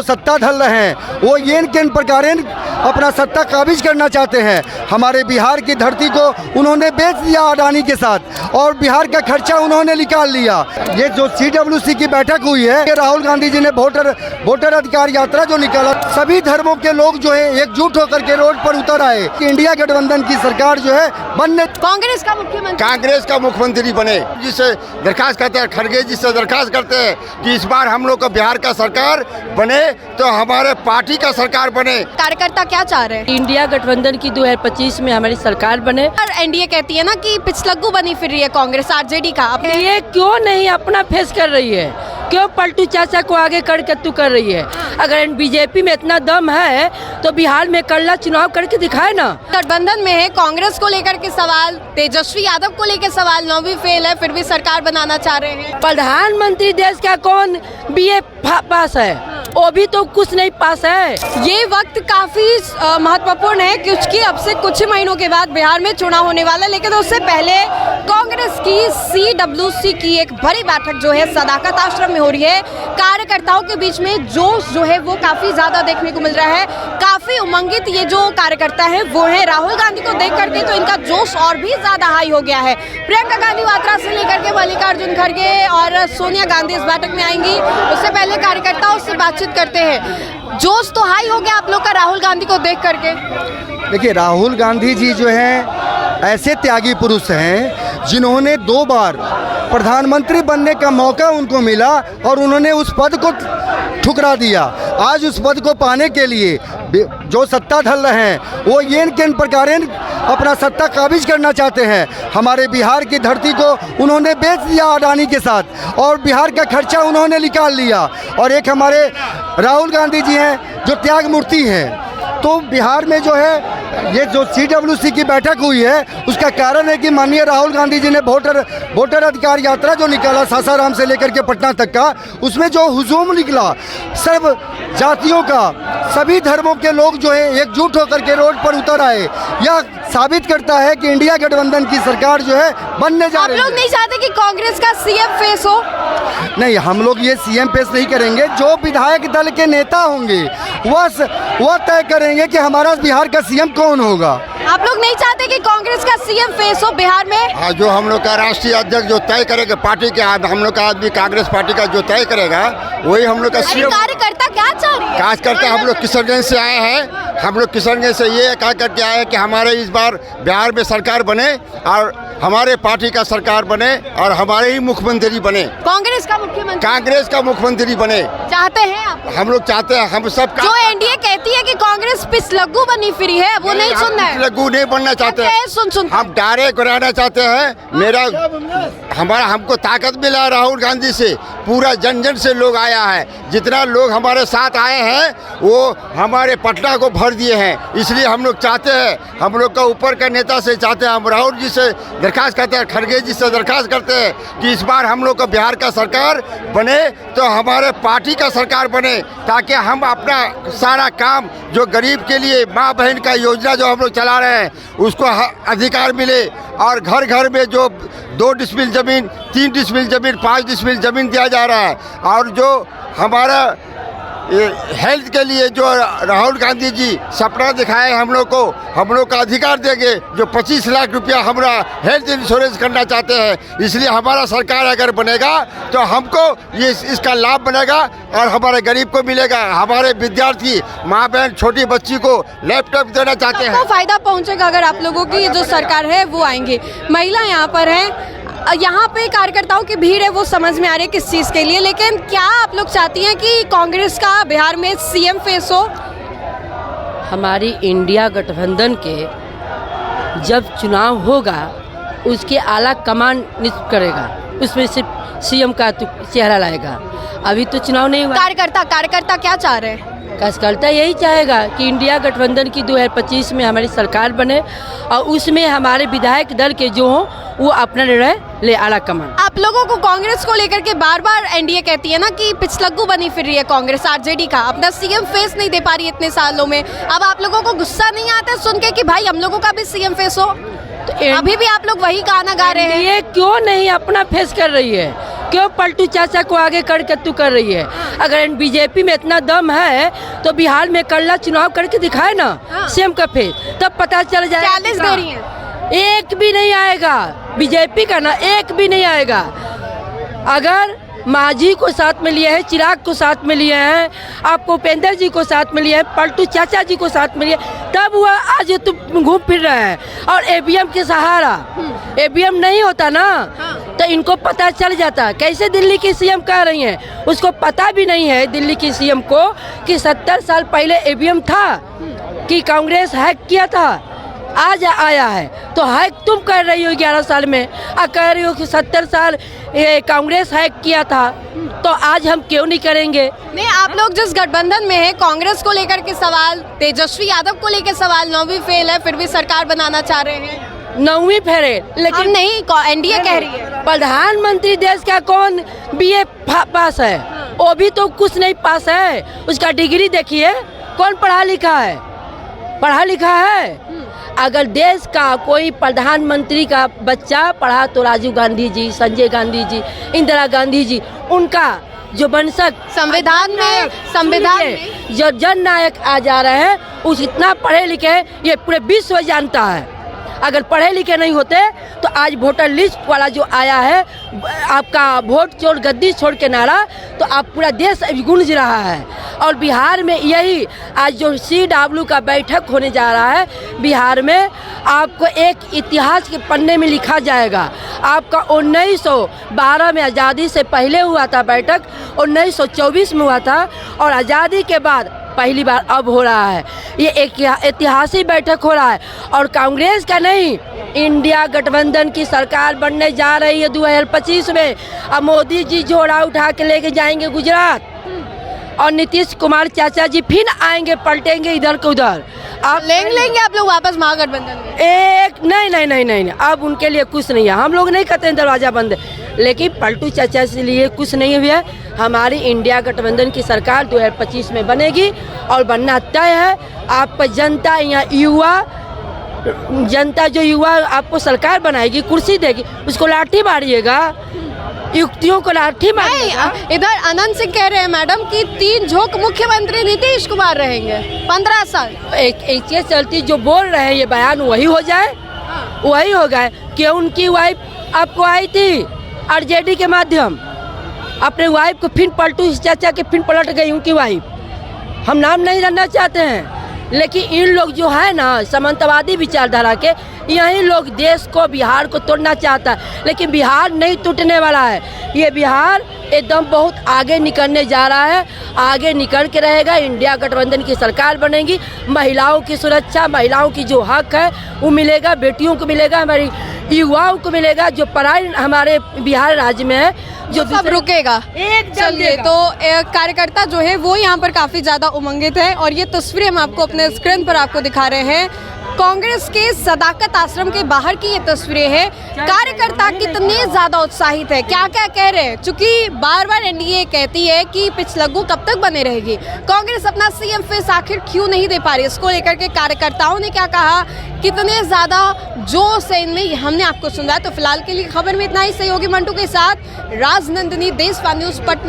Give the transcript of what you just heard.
जो सत्ताधर रहे हैं वो ये किन प्रकार अपना सत्ता काबिज करना चाहते हैं। हमारे बिहार की धरती को उन्होंने बेच दिया अडानी के साथ और बिहार का खर्चा उन्होंने निकाल लिया। ये जो CWC की बैठक हुई है, राहुल गांधी जी ने वोटर अधिकार यात्रा जो निकाला, सभी धर्मों के लोग जो है एकजुट होकर के रोड पर उतर आए कि इंडिया गठबंधन की सरकार जो है बनने, कांग्रेस का मुख्यमंत्री बने। जिससे दरखास्त करते हैं, खड़गे जी से दरखास्त करते हैं कि इस बार हम लोग का बिहार का सरकार बने तो हमारे पार्टी का सरकार बने। कार्यकर्ता क्या चाह रहे हैं? इंडिया गठबंधन की 2025 में हमारी सरकार बने। और एनडीए कहती है ना कि पिछलग्गू बनी फिर रही है कांग्रेस आरजेडी का। ये क्यों नहीं अपना फेस कर रही है? क्यों पलटू चाचा को आगे करके तू कर रही है? अगर बीजेपी में इतना दम है तो बिहार में कल्ला चुनाव करके दिखाए ना। गठबंधन में है, कांग्रेस को लेकर के सवाल, तेजस्वी यादव को लेकर सवाल, 9वीं फेल है फिर भी सरकार बनाना चाह रहे हैं। प्रधानमंत्री देश का कौन BA पास है? वो भी तो कुछ नहीं पास है। ये वक्त काफी महत्वपूर्ण है क्योंकि अब से कुछ ही महीनों के बाद बिहार में चुनाव होने वाला है, लेकिन उससे पहले कांग्रेस की CWC की एक बड़ी बैठक जो है सदाकत आश्रम में हो रही है। कार्यकर्ताओं के बीच में जोश जो है वो काफी ज्यादा देखने को मिल रहा है। काफी उमंगित ये जो कार्यकर्ता है वो है। राहुल गांधी को देख करके तो इनका जोश और भी ज्यादा हाई हो गया है। प्रियंका गांधी वाड्रा से लेकर के मल्लिकार्जुन खड़गे और सोनिया गांधी इस बैठक में आएंगी। उससे पहले कार्यकर्ताओं से बातचीत करते हैं। जोश तो हाई हो गया आप लोग का राहुल गांधी को देख करके। देखिए, राहुल गांधी जी जो हैं ऐसे त्यागी पुरुष हैं जिन्होंने 2 बार प्रधानमंत्री बनने का मौका उनको मिला और उन्होंने उस पद को ठुकरा दिया। आज उस पद को पाने के लिए जो सत्ताधर रहे हैं वो ये किन प्रकार अपना सत्ता काबिज करना चाहते हैं। हमारे बिहार की धरती को उन्होंने बेच दिया अडानी के साथ और बिहार का खर्चा उन्होंने निकाल लिया। और एक हमारे राहुल गांधी जी हैं जो त्याग मूर्ति हैं। तो बिहार में जो है ये जो CWC की बैठक हुई है उसका कारण है कि माननीय राहुल गांधी जी ने वोटर अधिकार यात्रा जो निकाला सासाराम से लेकर के पटना तक का, उसमें जो हुजूम निकला सब जातियों का, सभी धर्मों के लोग जो है एकजुट होकर के रोड पर उतर आए। यह साबित करता है कि इंडिया गठबंधन की सरकार जो है बनने जा रही है। आप लोग नहीं चाहते कि कांग्रेस का CM फेस हो? नहीं, हम लोग ये CM फेस नहीं करेंगे। जो विधायक दल के नेता होंगे वह तय करेंगे कि हमारा बिहार का CM कौन होगा। आप लोग नहीं चाहते कि कांग्रेस का CM फेस हो बिहार में? हाँ, जो हम लोग का राष्ट्रीय अध्यक्ष जो तय करेगा पार्टी के, हम लोग का आदमी कांग्रेस पार्टी का जो तय करेगा वही हम लोग का CM। कार्यकर्ता क्या चाह रही है? खास करके हम लोग किशनगंज से आए हैं। हम लोग किशनगंज से ये कह करके आए हैं कि हमारे इस बार बिहार में सरकार बने और हमारे पार्टी का सरकार बने और हमारे ही मुख्यमंत्री बने। कांग्रेस का मुख्यमंत्री बने चाहते हैं आप? हम लोग चाहते हैं। हम सब जो एनडीए कहती है कि कांग्रेस पिछलग्गू बनी फिरी है वो नहीं सुनना है। पिछलग्गू नहीं बनना चाहते हैं। सुन हम डायरेक्ट रहना चाहते हैं। हमको ताकत मिला राहुल गांधी से। पूरा जन जन से लोग आया है। जितना लोग हमारे साथ आए हैं वो हमारे पटना को भर दिए हैं। इसलिए हम लोग चाहते हैं, हम लोग का ऊपर का नेता से चाहते हैं, हम राहुल जी से दरखास्त करते हैं, खड़गे जी से दरखास्त करते हैं कि इस बार हम लोग का बिहार का सरकार बने तो हमारे पार्टी का सरकार बने, ताकि हम अपना सारा काम जो गरीब के लिए माँ बहन का योजना जो हम लोग चला रहे हैं उसको अधिकार मिले और घर घर में जो 2 डिसमिल ज़मीन, 3 डिसमिल ज़मीन, 5 डिसमिल ज़मीन दिया जा रहा है। और जो हमारा हेल्थ के लिए जो राहुल गांधी जी सपना दिखाए हम लोग का अधिकार देंगे। जो 25 लाख रुपया हमारा हेल्थ इंश्योरेंस करना चाहते हैं। इसलिए हमारा सरकार अगर बनेगा तो हमको ये इसका लाभ बनेगा और हमारे गरीब को मिलेगा। हमारे विद्यार्थी माँ बहन छोटी बच्ची को लैपटॉप देना चाहते हैं। फायदा पहुंचेगा अगर आप लोगों की जो सरकार है वो आएंगे। महिला यहाँ पर है, यहाँ पे कार्यकर्ताओं की भीड़ है, वो समझ में आ रही है किस चीज़ के लिए। लेकिन क्या आप लोग चाहती हैं कि कांग्रेस का बिहार में CM फेस हो? हमारी इंडिया गठबंधन के जब चुनाव होगा उसके आला कमान नियुक्त करेगा, उसमें सिर्फ CM का चेहरा लाएगा। अभी तो चुनाव नहीं हुआ। कार्यकर्ता क्या चाह रहे हैं? कार्यकर्ता यही चाहेगा कि इंडिया गठबंधन की 2025 में हमारी सरकार बने और उसमें हमारे विधायक दल के जो हों वो अपना निर्णय ले आला कमान। आप लोगों को कांग्रेस को लेकर के बार बार एनडीए कहती है ना कि पिछलग्गू बनी फिर रही है कांग्रेस आरजेडी का, अपना CM फेस नहीं दे पा रही इतने सालों में। अब आप लोगों को गुस्सा नहीं आता सुन के कि भाई हम लोगों का भी CM फेस हो? तो अभी भी आप लोग वही गाना गा रहे हैं। ये क्यों नहीं अपना फेस कर रही है? क्यों पलटू चाचा को आगे करके तू कर रही है? अगर बीजेपी में इतना दम है तो बिहार में कल्ला चुनाव करके दिखाए ना सीएम का फेस, तब पता चल जाएगा। 40 दे रही है, एक भी नहीं आएगा बीजेपी का ना, एक भी नहीं आएगा। अगर मांझी को साथ में लिए हैं, चिराग को साथ में लिए हैं, आपको उपेंद्र जी को साथ में लिए हैं, पलटू चाचा जी को साथ में लिए, तब हुआ आज तुम घूम फिर रहे हैं। और ईवीएम के सहारा, ईवीएम नहीं होता ना तो इनको पता चल जाता। कैसे दिल्ली की सीएम कह रही हैं, उसको पता भी नहीं है दिल्ली की सीएम को कि 70 साल पहले ईवीएम था, कि कांग्रेस हैक किया था, आज आया है। तो हैक तुम कर रही हो 11 साल में, और कह रही हो कि 70 साल कांग्रेस हैक किया था, तो आज हम क्यों नहीं करेंगे? नहीं, आप लोग जिस गठबंधन में है, कांग्रेस को लेकर के सवाल, तेजस्वी यादव को लेकर सवाल, 9वीं फेल है फिर भी सरकार बनाना चाह रहे हैं। 9वीं फेरे, लेकिन नहीं, एनडीए कह रही है। प्रधानमंत्री देश का कौन बीए पास है? वो भी तो कुछ नहीं पास है। उसका डिग्री देखिए, कौन पढ़ा लिखा है? पढ़ा लिखा है? अगर देश का कोई प्रधानमंत्री का बच्चा पढ़ा तो राजीव गांधी जी, संजय गांधी जी, इंदिरा गांधी जी, उनका जो वंशज संविधान में जो जन नायक आ जा रहे हैं, उस इतना पढ़े लिखे ये पूरे विश्व जानता है। अगर पढ़े लिखे नहीं होते तो आज वोटर लिस्ट वाला जो आया है, आपका वोट चोर गद्दी छोड़ के नारा, तो आप पूरा देश अभी गूंज रहा है। और बिहार में यही आज जो CW का बैठक होने जा रहा है, बिहार में आपको एक इतिहास के पन्ने में लिखा जाएगा। आपका 1912 में आज़ादी से पहले हुआ था बैठक, 1924 में हुआ था, और आज़ादी के बाद पहली बार अब हो रहा है। ये एक ऐतिहासिक बैठक हो रहा है। और कांग्रेस का नहीं, इंडिया गठबंधन की सरकार बनने जा रही है 2025 में। अब मोदी जी झोला उठा के लेके जाएंगे गुजरात, और नीतीश कुमार चाचा जी फिर आएंगे, पलटेंगे इधर के उधर। आप लेंगे आप लोग वापस महागठबंधन में? एक नहीं, अब उनके लिए कुछ नहीं है। हम लोग नहीं कहते हैं दरवाजा बंद, लेकिन पलटू चाचा से लिए कुछ नहीं हुआ। हमारी इंडिया गठबंधन की सरकार 2025 में बनेगी और बनना तय है। आपका जनता, यहाँ युवा जनता, जो युवा आपको सरकार बनाएगी, कुर्सी देगी, उसको लाठी मारिएगा, युक्तियों को लाठी मारिएगा। इधर अनंत सिंह कह रहे हैं मैडम कि 3 झोंक मुख्यमंत्री नीतीश कुमार रहेंगे 15 साल। एक चीज चलती, जो बोल रहे हैं ये बयान वही हो जाए, वही हो गए कि उनकी वाइफ आपको आई थी आरजेडी के माध्यम, अपने वाइफ को फिर पलटू चाचा के फिर पलट गई उनकी वाइफ। हम नाम नहीं जानना चाहते हैं, लेकिन इन लोग जो है ना सामंतवादी विचारधारा के, यही लोग देश को, बिहार को तोड़ना चाहता है। लेकिन बिहार नहीं टूटने वाला है। ये बिहार एकदम बहुत आगे निकलने जा रहा है, आगे निकल के रहेगा। इंडिया गठबंधन की सरकार बनेगी, महिलाओं की सुरक्षा, महिलाओं की जो हक है वो मिलेगा, बेटियों को मिलेगा, हमारी युवाओं को मिलेगा। जो पढ़ाई हमारे बिहार राज्य में है, जो सब रुकेगा। चलिए, तो कार्यकर्ता जो है वो यहाँ पर काफी ज्यादा उमंगित है, और ये तस्वीरें हम आपको अपने स्क्रीन पर आपको दिखा रहे हैं। कांग्रेस के सदाकत आश्रम के बाहर की ये तस्वीरें हैं। कार्यकर्ता कितने ज्यादा उत्साहित है, क्या क्या कह रहे हैं। चूंकि बार बार एनडीए कहती है कि पिछलग्गू कब तक बने रहेगी, कांग्रेस अपना सीएम फेस आखिर क्यों नहीं दे पा रही, इसको लेकर के कार्यकर्ताओं ने क्या कहा, कितने ज्यादा जोश है इनमें, हमने आपको सुना है। तो फिलहाल के लिए खबर में इतना ही। सहयोगी मंटू के साथ राजनंदिनी, देश न्यूज़ पटना।